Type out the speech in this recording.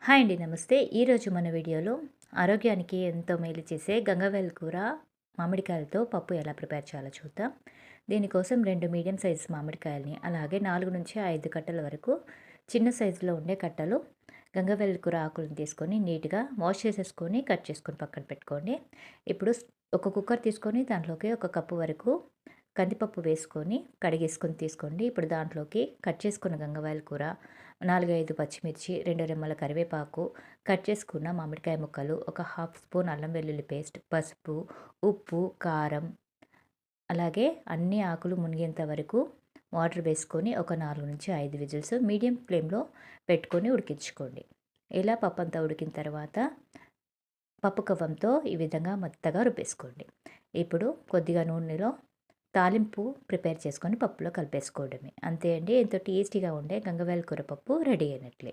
Hi అండి. నమస్తే. ఈరోజు మన వీడియోలో ఆరోగ్యానికి ఎంతో మేలు చేసే గంగవాయల కూర మామిడికాయలతో పప్పు ఎలా ప్రిపేర్ చేయాలో చూద్దాం. దీనికోసం 2 మీడియం సైజు మామిడికాయలని, అలాగే 4-5 కట్టల వరకు చిన్న సైజులో ఉండే కట్టలు గంగవాయల కూర ఆకులను తీసుకొని నీట్‌గా వాష్ చేసేసుకొని కట్ చేసుకొని పక్కన పెట్టుకోండి. ఇప్పుడు ఒక కుక్కర్ తీసుకొని దాంట్లోకి ఒక కప్పు వరకు కందిపప్పు వేసుకొని కడిగేసుకొని తీసుకోండి. ఇప్పుడు దాంట్లోకి కట్ చేసుకున్న గంగవాయల కూర, 4, 5 పచ్చిమిర్చి, 2 రెమ్మల కరివేపాకు, కట్ చేసుకున్న మామిడికాయ ముక్కలు, ఒక హాఫ్ స్పూన్ అల్లం వెల్లుల్లి పేస్ట్, పసుపు, ఉప్పు, కారం, అలాగే అన్ని ఆకులు మునిగేంత వరకు వాటర్ వేసుకొని ఒక 4-5 విజిల్స్ మీడియం ఫ్లేమ్‌లో పెట్టుకొని ఉడికించుకోండి. ఇలా పప్పంతా ఉడికిన తర్వాత పప్పు కవ్వంతో ఈ విధంగా మెత్తగా రుబ్బేసుకోండి. ఇప్పుడు కొద్దిగా నూనెలో తాలింపు ప్రిపేర్ చేసుకొని పప్పులో కలిపేసుకోవడమే. అంతే అండి. ఎంతో టేస్టీగా ఉండే గంగవాయల కూర పప్పు రెడీ అయినట్లే.